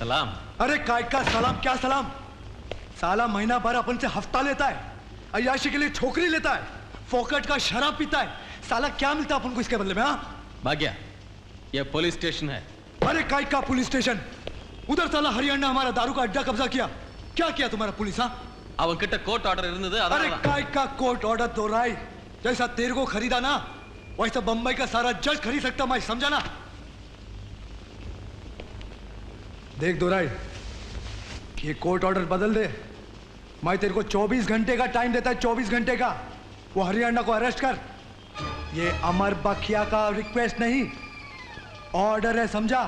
सलाम। अरे काय का सलाम, क्या सलाम? साला महीना भर अपन से हफ्ता लेता है, अय्याशी के लिए छोकरी लेता है, फोकट का शराब पीता है। साला क्या मिलता है अपन को इसके बदले में? हाँ भाग्या, ये पुलिस स्टेशन है। अरे काय का पुलिस स्टेशन? उधर साला हरियाणा हमारा दारू का अड्डा कब्जा किया। क्या किया तुम्हारा पुलिस? हाँ அவன்கிட்ட கோர்ட் ஆர்டர் இருந்தது. अरे काय का कोर्ट ऑर्डर दो राय? जैसा तेरे को खरीदा ना वैसा बंबई का सारा जज खरीद सकता, मैं समझा ना? देख दो राय, ये कोर्ट ऑर्डर बदल दे, मैं तेरे को 24 घंटे का टाइम देता है, 24 घंटे का। वो हरियाणा को अरेस्ट कर। ये अमर बखिया का रिक्वेस्ट नहीं, ऑर्डर है, समझा?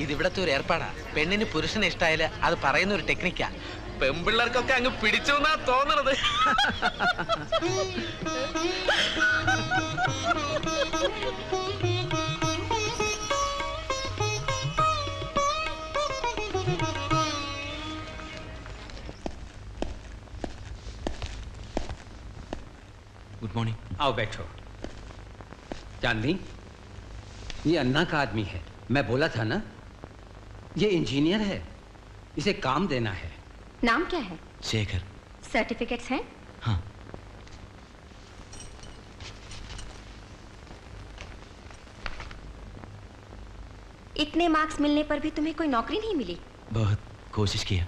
ഇത് ഇവിടത്തെ ഒരു ഏർപ്പാടാ. പെണ്ണിന് പുരുഷനെ ഇഷ്ടായാല് അത് പറയുന്ന ഒരു ടെക്നിക്കാ. പെൺപിള്ളേർക്കൊക്കെ അങ്ങ് പിടിച്ചു എന്നാ തോന്നണത്. Good morning. आओ बैठो। चांदनी, ये अन्ना का आदमी है, मैं बोला था ना, ये इंजीनियर है, इसे काम देना है। नाम क्या है? शेखर। सर्टिफिकेट्स हैं? हाँ। इतने मार्क्स मिलने पर भी तुम्हें कोई नौकरी नहीं मिली? बहुत कोशिश किया।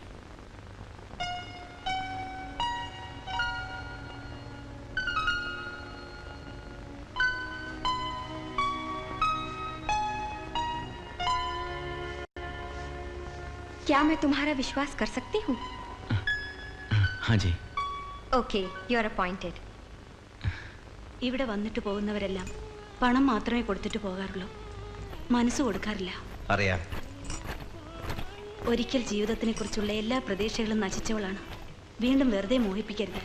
क्या मैं तुम्हारा विश्वास कर सकती हूँ? हाँ जी। Okay, you are appointed. ഇവിടെ വന്നിട്ട് പോകുന്നവരെല്ലാം പണം മാത്രമേ കൊടുത്തിട്ട് പോകാറുള്ളൂ, മനസ്സ് കൊടുക്കാറില്ല. അറിയാം. ഒരിക്കൽ ജീവിതത്തിനെ കുറിച്ചുള്ള എല്ലാ പ്രതീക്ഷകളും നശിച്ചവളാണ്. വീണ്ടും വെറുതെ മോഹിപ്പിക്കരുത്.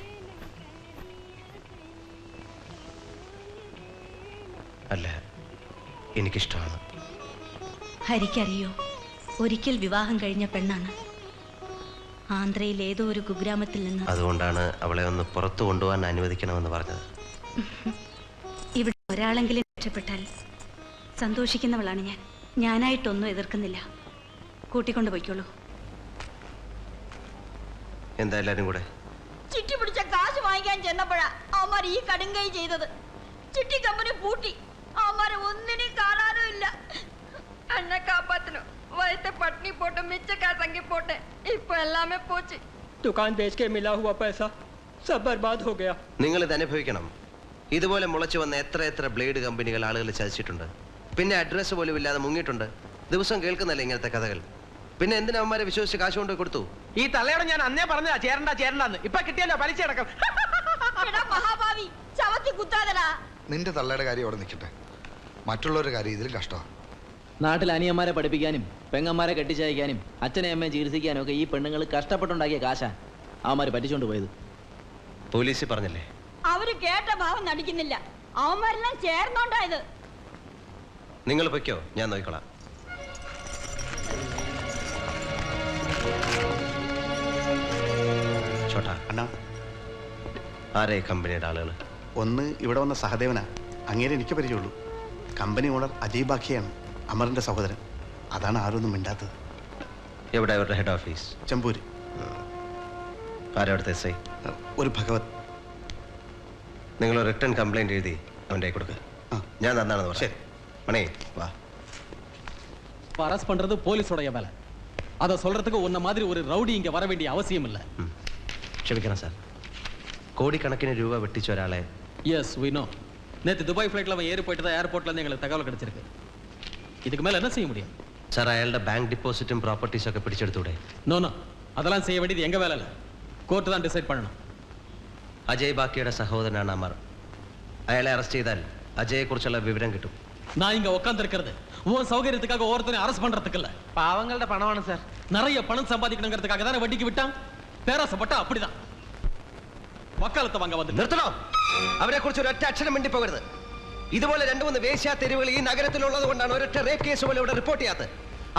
അല്ല, എനിക്കിഷ്ടമാണ്. ഹരിക്കറിയോ, ഒരിക്കൽ വിവാഹം കഴിഞ്ഞ പെണ്ണാണ്. ആന്ധ്രയിൽ ഏതോ ഒരു കുഗ്രാമത്തിൽ നിന്ന്. അതുകൊണ്ടാണ് അവളെ ഒന്ന് പുറത്തു കൊണ്ടുപോകാൻ അനുവദിക്കണമെന്ന് പറഞ്ഞത്. ഇവിടെ ഒരാളെങ്കിലും രക്ഷപ്പെട്ടാൽ സന്തോഷിക്കുന്നവളാണ് ഞാൻ. ഞാനായിട്ടൊന്നും എതിർക്കുന്നില്ല. കൂട്ടിക്കൊണ്ടു പോയിക്കോളൂ. എന്താ എല്ലാരും കൂടെ? ചിട്ടി പിടിച്ച കാശ് വാങ്ങിക്കാൻ ചെന്നപ്പോഴാ അവന്മാർ ഈ കടുങ്കൈ ചെയ്തത്. ചിട്ടി കമ്പനി പൂട്ടി. അവന്മാർ അവന്മാരെ ഒന്നിനും കാണാനും ഇല്ല. എന്നെ കാപ്പാത്തനു വയത്തെ പട്ടിണി പോട്ടെ മിച്ചക്കാ സംഗി പോട്ടെ ഇപ്പൊ എല്ലാമേ പോച്ച്. दुकान बेच के मिला हुआ पैसा सब बर्बाद हो गया. നിങ്ങൾ ഇത് അനുഭവിക്കണം. ഇതുപോലെ മുളച്ചു വന്ന എത്ര ബ്ലേഡ് കമ്പനികൾ ആളുകൾ ചതിച്ചിട്ടുണ്ട്. പിന്നെ അഡ്രസ്സ് പോലും ഇല്ലാതെ മുങ്ങിയിട്ടുണ്ട്. ദിവസം കേൾക്കുന്നല്ലേ ഇങ്ങനത്തെ കഥകൾ. പിന്നെ എന്തിനാ അവന്മാരെ വിശ്വസിച്ച് കാശ് കൊണ്ട് കൊടുത്തു? ഈ തള്ളയോട് ഞാൻ അന്നേ പറഞ്ഞതാ ചേരണ്ടെന്ന്. ഇപ്പൊ കിട്ടിയല്ലോ പലിശ അടക്കം. മഹാഭാവി ചവത്തി കുത്താതടാ. നിന്റെ തള്ളയുടെ കാര്യം അവിടെ നിൽക്കട്ടെ, മറ്റുള്ളവരുടെ കാര്യം ഇതിലും കഷ്ടമാണ്. നാട്ടിൽ അനിയന്മാരെ പഠിപ്പിക്കാനും പെങ്ങന്മാരെ കെട്ടിച്ചയക്കാനും അച്ഛനെ അമ്മയെ ചികിത്സിക്കാനും ഒക്കെ ഈ പെണ്ണുങ്ങൾ കഷ്ടപ്പെട്ടുണ്ടാക്കിയ കാശാ അവന്മാർ പറ്റിച്ചോണ്ട് പോയത്. പോലീസ് പറഞ്ഞില്ലേ? അവര് കേട്ട ഭാവം നടിക്കുന്നില്ല. അവന്മാരെല്ലാം ചേർന്നോണ്ടായത്. നിങ്ങൾ പൊയ്ക്കോ, ഞാൻ നോക്കിക്കോളാം. ചോട്ടാ അണ്ണാ, ആരെ കമ്പനിയുടെ ആളുകൾ? ഒന്ന് ഇവിടെ വന്ന സഹദേവനാ, അങ്ങേരെ എനിക്ക് പരിചയമുള്ളൂ. കമ്പനി ഓണർ അജയ് ബാഖിയാണ്, അമറിന്റെ സഹോദരൻ. അതാണ് ആരൊന്നും മിണ്ടാത്തത്. എവിടെ അവരുടെ ഹെഡ് ഓഫീസ്? ചെമ്പൂര്. ആരാ അവിടുത്തെ എസ് ഐ? ഒരു ഭഗവത്. നിങ്ങൾ റിട്ടേൺ കംപ്ലൈന്റ് എഴുതി അവൻ്റെ കൊടുക്കുക. ഞാൻ തന്നാണെന്ന് പറഞ്ഞു. ശരി மணி வா. அரெஸ்ட் பண்றது போலீஸோட வேலை. அதை சொல்றதுக்கு உன்ன மாதிரி ஒரு ரவுடி இங்க வர வேண்டிய அவசியம் இல்லை. ക്ഷമിക്കണം സാർ, கோடிக்கணக்கிന് രൂപ വെട്ടിച്ച ഒരാളെ. Yes we know. நேற்று துபாய் ஃப்ளைட்ல அவன் ஏறி போயிட்டு தான் ஏர்போர்ட்ல இருந்து எங்களுக்கு தகவல் கிடைச்சிருக்கு. இதுக்கு மேல என்ன செய்ய முடியும்? സാർ, അയാളുടെ ബാങ്ക് ഡിപ്പോസിറ്റും പ്രോപ്പർട്ടീസും ഒക്കെ പിടിച്ചെടുത്തൂടെ? நோ நோ, அதெல்லாம் செய்ய வேண்டியது எங்க வேலை இல்லை. கோர்ட் தான் டிசைட் பண்ணணும். അജയ് ബാക്കിയുടെ സഹോദരനാണ് അമർ. അയാളെ അറസ്റ്റ് ചെയ്താൽ അജയെ കുറിച്ചുള്ള വിവരം കിട്ടും. நான் இங்க உட்கார்ந்து இருக்கிறது உன் சௌகரியத்துக்காக ஒருத்தனை அரெஸ்ட் பண்றதுக்கு இல்ல. പാവങ്ങളുടെ പണമാണ് സാർ. நிறைய பணம் சம்பாதிக்கணுங்கிறதுக்காக தானே வட்டிக்கு விட்டான். பேராசப்பட்டா அப்படிதான். വക്കാലത്ത് വാങ്ങാൻ വന്നു. നിർത്തണോ? അവരെ കുറിച്ച് ഒരൊറ്റ അക്ഷരം മിണ്ടി പോകരുത്. ഇതുപോലെ 2-3 വേശ്യാ തെരുവുകൾ ഈ നഗരത്തിലുള്ളത് കൊണ്ടാണ് ഒരൊറ്റ റേപ്പ് കേസ് പോലും ഇവിടെ റിപ്പോർട്ട് ചെയ്യാത്തത്.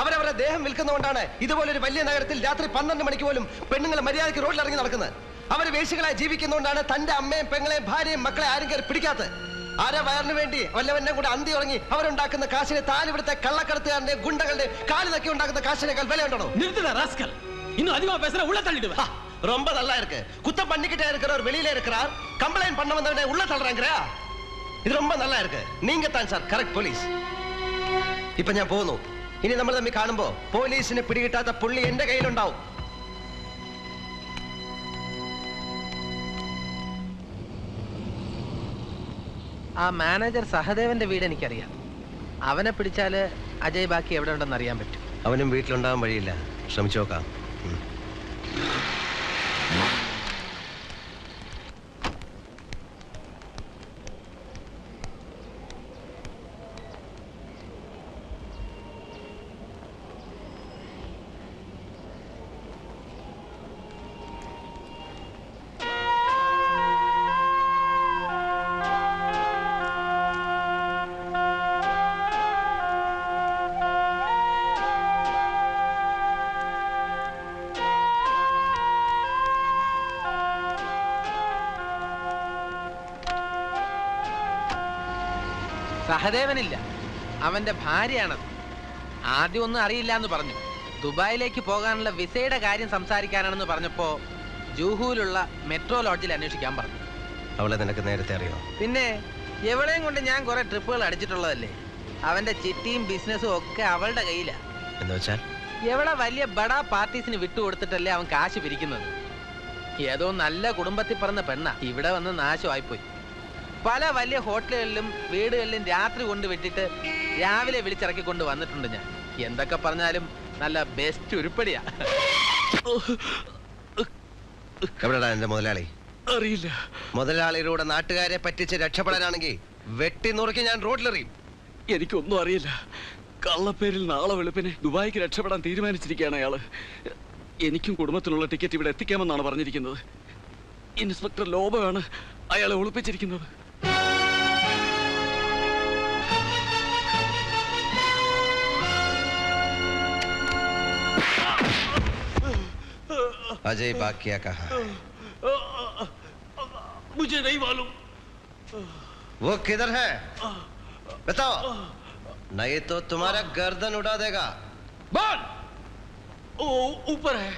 അവരവരുടെ ദേഹം വിൽക്കുന്നതുകൊണ്ടാണ് ഇതുപോലൊരു വലിയ നഗരത്തിൽ രാത്രി 12 മണിക്ക് പോലും പെണ്ണുങ്ങൾ മര്യാദയ്ക്ക് റോഡിൽ ഇറങ്ങി നടക്കുന്നത്. അവർ വേശ്യകളായി ജീവിക്കുന്നതുകൊണ്ടാണ് തന്റെ അമ്മയും പെങ്ങളെയും ഭാര്യയും മക്കളെ ആരും കയറി പിടിക്കാത്തത്. ആരെ വയറിന് വേണ്ടി വല്ലവന്നെ കൂടെ അന്തി ഉറങ്ങി അവരുണ്ടാക്കുന്ന കാശിന് താലിവിടുത്തെ കള്ളക്കടത്തുകാരന്റെ ഗുണ്ടകളുടെ കാല് നക്കി ഉണ്ടാക്കുന്ന കാശിനേക്കാൾ വിലയുണ്ടോ? இன்னும் அதிகமா பேசுற உள்ள தள்ளிடுவேன். ரொம்ப நல்லா இருக்கு. குத்தம் பண்ணிக்கிட்டே இருக்கிறவர் வெளியில இருக்கிறார், கம்ப்ளைண்ட் பண்ண வந்தவனே உள்ள தள்ளுறாங்கறா. இது ரொம்ப நல்லா இருக்கு. நீங்க தான் சார் கரெக்ட் പോലീസ്. ഇപ്പോ ഞാൻ പോകുന്നു. ഇനി നമ്മൾ തമ്മിൽ കാണുമ്പോൾ പോലീസിനെ പിടികിട്ടാത്ത പുള്ളി എന്റെ കയ്യിലുണ്ടാവും. ആ മാനേജർ സഹദേവന്റെ വീട് എനിക്കറിയാം. അവനെ പിടിച്ചാല് അജയ് ബാക്കി എവിടെ ഉണ്ടെന്ന് അറിയാൻ പറ്റും. അവനും വീട്ടിലുണ്ടാവാൻ വഴിയില്ല. ശ്രമിച്ചു നോക്കാം. സഹദേവനില്ല, അവന്റെ ഭാര്യയാണത്. ആദ്യം ഒന്നും അറിയില്ല എന്ന് പറഞ്ഞു. ദുബായിലേക്ക് പോകാനുള്ള വിസയുടെ കാര്യം സംസാരിക്കാനാണെന്ന് പറഞ്ഞപ്പോ ജൂഹുവിലുള്ള മെട്രോ ലോഡ്ജിൽ അന്വേഷിക്കാൻ പറഞ്ഞു. അവളെ നിനക്ക് നേരത്തെ അറിയോ? പിന്നെ എവിടെയും കൊണ്ട് ഞാൻ കുറെ ട്രിപ്പുകൾ അടിച്ചിട്ടുള്ളതല്ലേ. അവന്റെ ചിട്ടിയും ബിസിനസ്സും ഒക്കെ അവളുടെ കയ്യിലാ. എന്ന് വെച്ചാൽ എവിടെ വലിയ ബഡാ പാർട്ടീസിന് വിട്ടുകൊടുത്തിട്ടല്ലേ അവൻ കാശ് പിരിക്കുന്നത്. ഏതോ നല്ല കുടുംബത്തിൽ പറഞ്ഞ പെണ്ണ ഇവിടെ വന്ന് നാശമായിപ്പോയി. പല വലിയ ഹോട്ടലുകളിലും വീടുകളിലും രാത്രി കൊണ്ടുവിട്ടിട്ട് രാവിലെ വിളിച്ചിറക്കിക്കൊണ്ട് വന്നിട്ടുണ്ട് ഞാൻ. എന്തൊക്കെ പറഞ്ഞാലും നല്ല ബെസ്റ്റ് ഉരുപ്പടിയാ. എവിടെടാ എന്റെ മുതലാളി? അറിയില്ല. മുതലാളിയിലൂടെ നാട്ടുകാരെ പറ്റിച്ച് രക്ഷപ്പെടാനാണെങ്കിൽ വെട്ടി നുറുക്കി ഞാൻ റോഡിലെറിയും. എനിക്കൊന്നും അറിയില്ല. കള്ളപ്പേരിൽ നാളെ വെളുപ്പിനെ ദുബായിക്ക് രക്ഷപ്പെടാൻ തീരുമാനിച്ചിരിക്കുകയാണ് അയാള്. എനിക്കും കുടുംബത്തിനുള്ള ടിക്കറ്റ് ഇവിടെ എത്തിക്കാമെന്നാണ് പറഞ്ഞിരിക്കുന്നത്. ഇൻസ്പെക്ടർ ലോബയാണ് അയാളെ ഒളിപ്പിച്ചിരിക്കുന്നത്. अजय बाकिया कहाँ है? मुझे नहीं मालूम। वो किधर है बताओ, नहीं तो तुम्हारा गर्दन उड़ा देगा। बोल। ओ ऊपर है।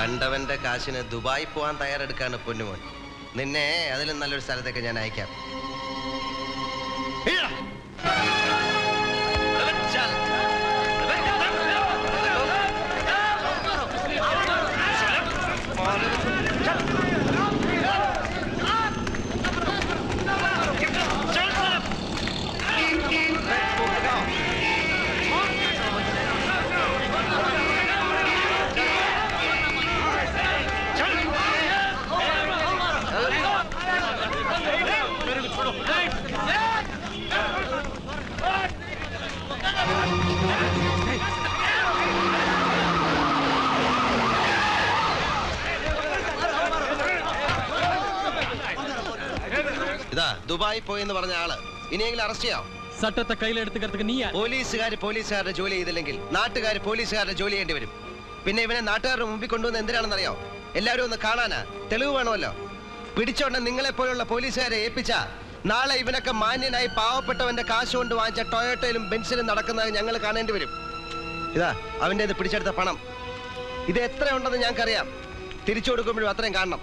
കണ്ടവന്റെ കാശിന് ദുബായി പോകാൻ തയ്യാറെടുക്കാണ് പൊന്നുമോൻ. നിന്നെ അതിലും നല്ലൊരു സ്ഥലത്തേക്ക് ഞാൻ അയക്കാം. ഇതാ ദുബായി പോയെന്ന് പറഞ്ഞ ആള് ഇനിയെങ്കിലും അറസ്റ്റ് ചെയ്യാം. சட்டத்தை கையில எடுத்துக்கிறதுக்கு நீ പോലീസുകാരുടെ ജോലി ചെയ്തില്ലെങ്കിൽ നാട്ടുകാർ പോലീസുകാരുടെ ജോലി ചെയ്യേണ്ടി വരും. പിന്നെ ഇവനെ നാട്ടുകാരുടെ മുമ്പിൽ കൊണ്ടുവന്ന് എന്തിനാണെന്നറിയോ? എല്ലാവരും ഒന്ന് കാണാനാ, തെളിവ് വേണമല്ലോ. പിടിച്ചോണ്ട് നിങ്ങളെ പോലുള്ള പോലീസുകാരെ ഏൽപ്പിച്ച നാളെ ഇവനൊക്കെ മാന്യനായി പാവപ്പെട്ടവന്റെ കാശ് കൊണ്ട് വാങ്ങിച്ച ടൊയോട്ടയിലും ബെൻസിലും നടക്കുന്നത് ഞങ്ങൾ കാണേണ്ടി വരും. ഇതാ അവന്റെ ഇത് പിടിച്ചെടുത്ത പണം. ഇത് എത്ര ഉണ്ടെന്ന് ഞങ്ങൾക്കറിയാം. തിരിച്ചു കൊടുക്കുമ്പോഴും അത്രയും കാണണം.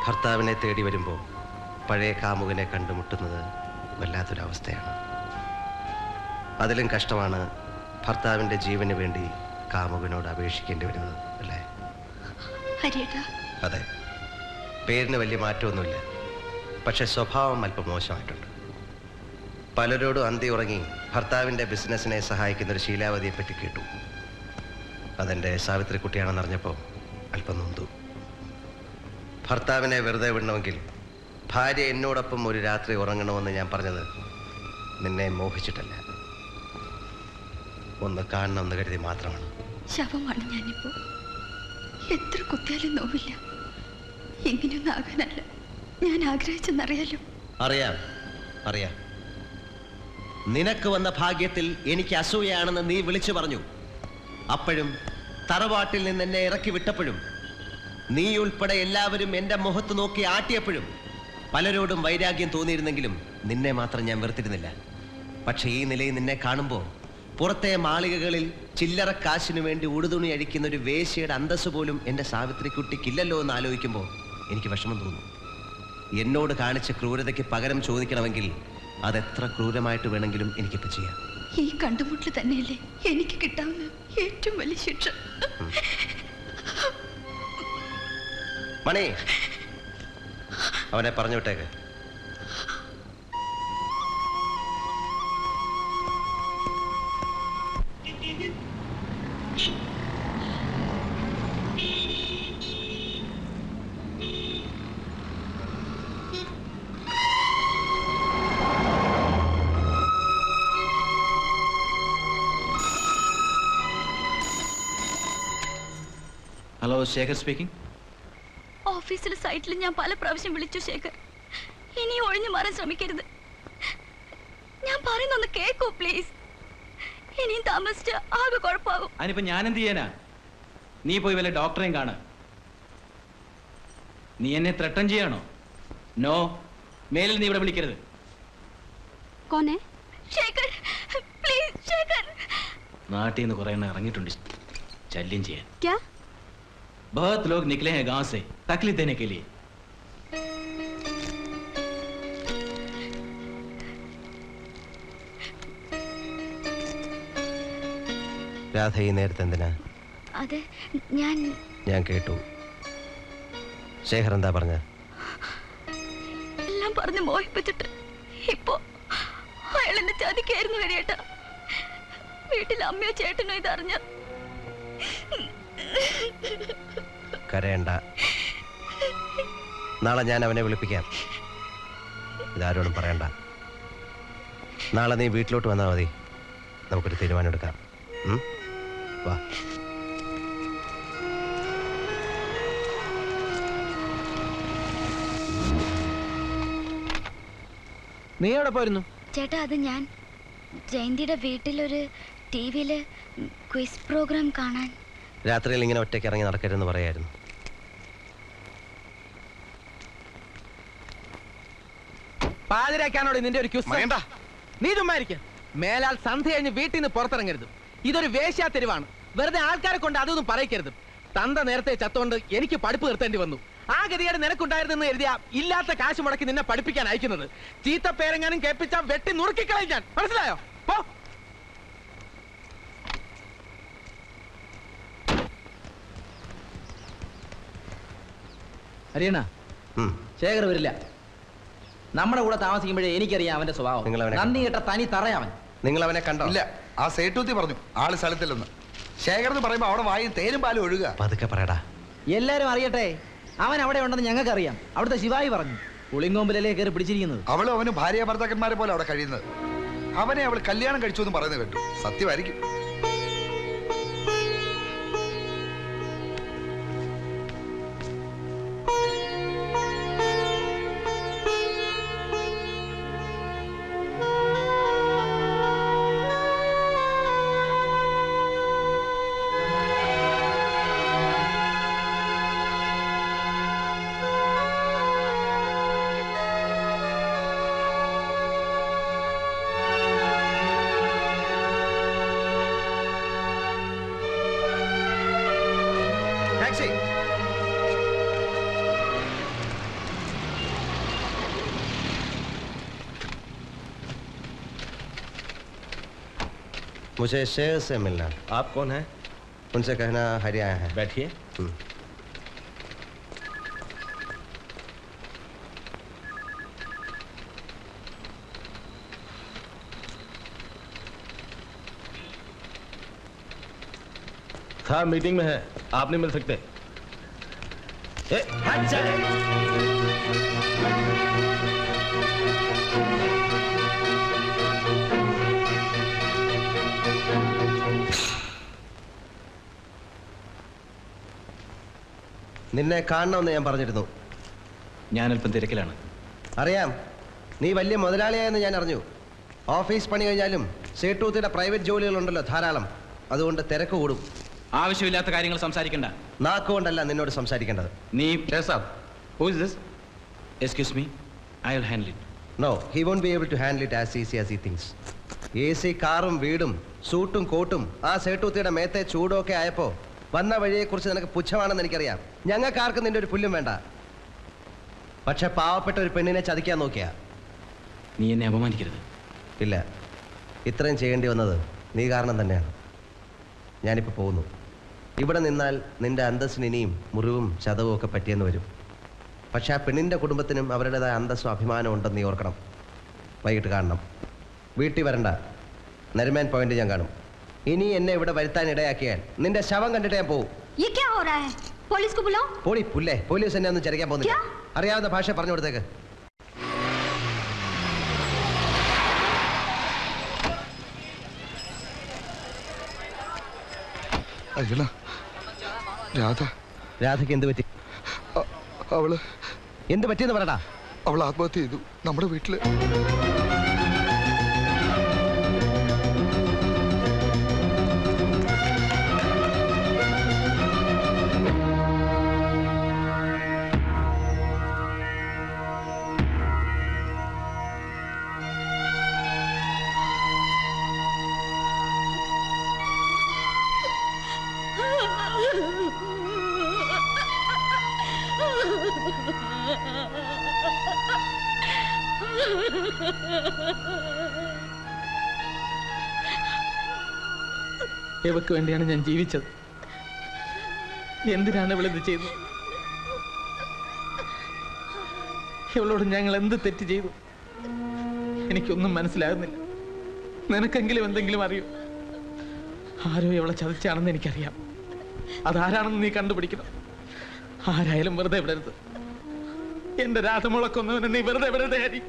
ഭർത്താവിനെ തേടി വരുമ്പോൾ പഴയ കാമുകനെ കണ്ടുമുട്ടുന്നത് വല്ലാത്തൊരവസ്ഥയാണ്. അതിലും കഷ്ടമാണ് ഭർത്താവിൻ്റെ ജീവന് വേണ്ടി കാമുകനോട് അപേക്ഷിക്കേണ്ടി വരുന്നത്, അല്ലേ? അതെ, പേരിന് വലിയ മാറ്റമൊന്നുമില്ല, പക്ഷെ സ്വഭാവം അല്പം മോശമായിട്ടുണ്ട്. പലരോടും അന്തി ഉറങ്ങി ഭർത്താവിൻ്റെ ബിസിനസ്സിനെ സഹായിക്കുന്ന ഒരു ശീലാവതിയെപ്പറ്റി കേട്ടു. അതെൻ്റെ സാവിത്രിക്കുട്ടിയാണെന്നറിഞ്ഞപ്പോൾ അല്പം നൊന്തു. ഭർത്താവിനെ വെറുതെ വിടണമെങ്കിൽ ഭാര്യ എന്നോടൊപ്പം ഒരു രാത്രി ഉറങ്ങണമെന്ന് ഞാൻ പറഞ്ഞത് നിന്നെ മോഹിച്ചിട്ടല്ല, ഒന്ന് കാണണമെന്ന് കരുതി മാത്രമാണ്. ശവമാണ് ഞാനിപ്പോ. എത്ര കുത്തിയാലും നോവില്ല. ഇങ്ങനെയൊന്നും ആകാനല്ല ഞാൻ ആഗ്രഹിച്ചെന്നറിയാലോ. അറിയാം അറിയാം. നിനക്ക് വന്ന ഭാഗ്യത്തിൽ എനിക്ക് അസൂയാണെന്ന് നീ വിളിച്ചു പറഞ്ഞു. അപ്പോഴും തറവാട്ടിൽ നിന്ന് എന്നെ ഇറക്കി വിട്ടപ്പോഴും നീ ഉൾപ്പെടെ എല്ലാവരും എൻ്റെ മുഖത്ത് നോക്കി ആട്ടിയപ്പോഴും പലരോടും വൈരാഗ്യം തോന്നിയിരുന്നെങ്കിലും നിന്നെ മാത്രം ഞാൻ വെറുത്തിരുന്നില്ല. പക്ഷേ ഈ നിലയിൽ നിന്നെ കാണുമ്പോൾ പുറത്തെ മാളികകളിൽ ചില്ലറ കാശിനു വേണ്ടി ഉടുതുണി അഴിക്കുന്ന ഒരു വേശ്യയുടെ അന്തസ് പോലും എൻ്റെ സാവിത്രിക്കുട്ടിക്കില്ലല്ലോ എന്ന് ആലോചിക്കുമ്പോൾ എനിക്ക് വിഷമം തോന്നും. എന്നോട് കാണിച്ച ക്രൂരതയ്ക്ക് പകരം ചോദിക്കണമെങ്കിൽ അതെത്ര ക്രൂരമായിട്ട് വേണമെങ്കിലും എനിക്കിപ്പോൾ ചെയ്യാം. ഈ കണ്ടുമുട്ടൽ തന്നെയല്ലേ എനിക്ക് കിട്ടാവുന്ന ഏറ്റവും വലിയ ശിക്ഷ. മണി, അവനെ പറഞ്ഞു വിട്ടേക്ക്. Hello, Shekhar speaking. ഓഫീസിലെ സൈറ്റിൽ ഞാൻ പല പ്രാവശ്യം വിളിച്ചു ശേഖർ. ഇനി ഒഴിഞ്ഞു മാറാൻ ശ്രമിക്കരുത്. ഞാൻ പറയുന്നൊന്ന് കേക്കൂ പ്ലീസ്. ഇനിയും താമസിച്ച ആകെ കുഴപ്പമാകും. അതിനിപ്പോ ഞാൻ എന്ത് ചെയ്യാനാ? നീ പോയി വല്ല ഡോക്ടറെയും കാണ്. നീ എന്നെ ത്രട്ടൻ ചെയ്യാണോ? നോ, മേലിൽ നീ ഇവിടെ വിളിക്കരുത്. കോനെ? ശേഖർ പ്ലീസ് ശേഖർ. നാട്ടിൽ നിന്ന് കുറെ എണ്ണം ഇറങ്ങിയിട്ടുണ്ട് ശല്യം ചെയ്യാൻ. क्या? बहुत लोग निकले हैं गांव से तकलीफ देने के लिए. രാധ ഈ നേരത്തെ എന്തിനാ? അതെ, ഞാൻ കേട്ടു. ശേഖർ എന്താ പറഞ്ഞ? എല്ലാം പറഞ്ഞ് മോഹിപ്പിച്ചിട്ട് ഇപ്പോ അയാൾ എന്നെ ചതിക്കായിരുന്നു വരിയേട്ടാ. വീട്ടിൽ അമ്മയോ ചേട്ടനോ ഇതറിഞ്ഞ. കരയണ്ട, നാളെ ഞാൻ അവനെ വിളിപ്പിക്കാം. ഇതാരോടും പറയണ്ട. നാളെ നീ വീട്ടിലോട്ട് വന്നാൽ മതി, നമുക്കൊരു തീരുമാനം എടുക്കാം. വാ. നീ എവിടെ പോയിരുന്നു? ചേട്ടാ, അത് ഞാൻ ജയന്തിയുടെ വീട്ടിലൊരു ടിവിയില് ക്വിസ് പ്രോഗ്രാം കാണാൻ. രാത്രിയിൽ ഇങ്ങനെ ഒറ്റയ്ക്ക് ഇറങ്ങി നടക്കരുതെന്ന് പറയായിരുന്നു. പാതിരാക്കാനോട് നിന്റെ ഒരു ക്വിസ്? നീ ചുമ്മാരിക്ക. മേലാൽ സന്ധ്യ കഴിഞ്ഞ് വീട്ടിൽ നിന്ന് പുറത്തിറങ്ങരുത്. ഇതൊരു വേശ്യാ തെരുവാണ്. വെറുതെ ആൾക്കാരെ കൊണ്ട് അതൊന്നും പറയിക്കരുത്. തന്ത നേരത്തെ ചത്തോണ്ട് എനിക്ക് പഠിപ്പ് നിർത്തേണ്ടി വന്നു. ആ ഗതികേട് നിനക്കുണ്ടായിരുന്നെന്ന് എഴുതിയ ഇല്ലാത്ത കാശ് മുടക്കി നിന്നെ പഠിപ്പിക്കാൻ അയക്കുന്നത്. ചീത്ത പേരെങ്ങാനും കേൾപ്പിച്ചാൽ വെട്ടി നുറുക്കിക്കളയും ഞാൻ. മനസ്സിലായോ? പോ. ഹരിയണ്ണ, ശേഖർ വരില്ല. നമ്മുടെ കൂടെ താമസിക്കുമ്പോഴേ എനിക്കറിയാം അവന്റെ സ്വഭാവം. നന്ദി കേട്ട തനി തറയാവൻ. നിങ്ങൾ അവനെ കണ്ടോ? ഇല്ല. ആ സേട്ടൂത്തി പറഞ്ഞു ആള് സ്ഥലത്തില്ലെന്ന്. ശേഖർ എന്ന് പറയുമ്പോ അവിടെ വായും തേനും പാലും ഒഴുകുക. പതുക്കെ പറയടാ. എല്ലാരും അറിയട്ടെ, അവൻ അവിടെ ഉണ്ടെന്ന് ഞങ്ങൾക്കറിയാം. അവിടുത്തെ ശിവായി പറഞ്ഞു. പുളിങ്ങോമ്പിലല്ലേ കയറി പിടിച്ചിരിക്കുന്നത്. അവളും അവന് ഭാര്യ ഭർത്താക്കന്മാരെ പോലെ അവിടെ കഴിയുന്നത്. അവനെ അവൾ കല്യാണം കഴിച്ചു എന്ന് പറയുന്നത് കേട്ടു. സത്യമായിരിക്കും. मुझे शेर से मिलना। आप कौन हैं? उनसे कहना हरि आया है। बैठिए। था मीटिंग में है, आप नहीं मिल सकते। നിന്നെ കാണണമെന്ന് ഞാൻ പറഞ്ഞിരുന്നു. ഞാൻ അല്പം തിരക്കിലാണ്. അറിയാം, നീ വലിയ മുതലാളിയായെന്ന് ഞാൻ അറിഞ്ഞു. ഓഫീസ് പണി കഴിഞ്ഞാലും സേട്ടൂത്തിയുടെ പ്രൈവറ്റ് ജോലികളുണ്ടല്ലോ ധാരാളം. അതുകൊണ്ട് തിരക്ക് കൂടും. ആവശ്യമില്ലാത്ത കാര്യങ്ങൾ സംസാരിക്കണ്ട. നാക്കുകൊണ്ടല്ല നിന്നോട് സംസാരിക്കേണ്ടത്. നീ excuse me, I will handle it. No, he won't be able to handle it as easy as he thinks. AC കാറും വീടും സൂട്ടും കോട്ടും ആ സേട്ടൂത്തിയുടെ മേത്തെ ചൂടൊക്കെ ആയപ്പോ വന്ന വഴിയെക്കുറിച്ച് നിനക്ക് പുച്ഛമാണെന്ന് എനിക്കറിയാം. ഞങ്ങൾക്കാർക്കും നിന്റെ ഒരു പുല്ലും വേണ്ട. പക്ഷെ പാവപ്പെട്ട ഒരു പെണ്ണിനെ ചതിക്കാൻ നോക്കിയാ. നീ എന്നെ അപമാനിക്കരുത്. ഇല്ല, ഇത്രയും ചെയ്യേണ്ടി വന്നത് നീ കാരണം തന്നെയാണ്. ഞാനിപ്പോൾ പോകുന്നു. ഇവിടെ നിന്നാൽ നിന്റെ അന്തസ്സിന് ഇനിയും മുറിവും ചതവും ഒക്കെ പറ്റിയെന്ന് വരും. പക്ഷെ ആ പെണ്ണിൻ്റെ കുടുംബത്തിനും അവരുടേതായ അന്തസ്സും അഭിമാനം ഉണ്ടെന്ന് നീ ഓർക്കണം. വൈകിട്ട് കാണണം. വീട്ടിൽ വരണ്ട, നരിമാൻ പോയിന്റ് ഞാൻ കാണും. ഇനി എന്നെ ഇവിടെ വരുത്താൻ ഇടയാക്കിയാൽ നിന്റെ ശവം കണ്ടിട്ട് ഞാൻ പോകും. പോളി പുല്ലേ, പോലീസ് എന്നെ ഒന്നും ചരിക്കാൻ പോകുന്നില്ല. അറിയാവുന്ന ഭാഷ പറഞ്ഞു കൊടുത്തേക്ക്. രാധയ്ക്ക് എന്ത് പറ്റി? അവള് എന്ത് പറ്റിയെന്ന് പറയടാ. അവൾ ആത്മഹത്യ ചെയ്തു നമ്മുടെ വീട്ടില്. ഇവക്ക് വേണ്ടിയാണ് ഞാൻ ജീവിച്ചത്. എന്തിനാണ് ഇവളിത് ചെയ്തത്? ഇവളോട് ഞങ്ങൾ എന്ത് തെറ്റ് ചെയ്തു? എനിക്കൊന്നും മനസ്സിലാകുന്നില്ല. നിനക്കെങ്കിലും എന്തെങ്കിലും അറിയോ? ആരോ ഇവളെ ചതിച്ചാണെന്ന് എനിക്കറിയാം. അതാരാണെന്ന് നീ കണ്ടുപിടിക്കണം. ആരായാലും വെറുതെ വിടരുത്. എന്റെ രാധമുളക്കൊന്നവനെ നീ വെറുതെ വിടരുത് ഹരി.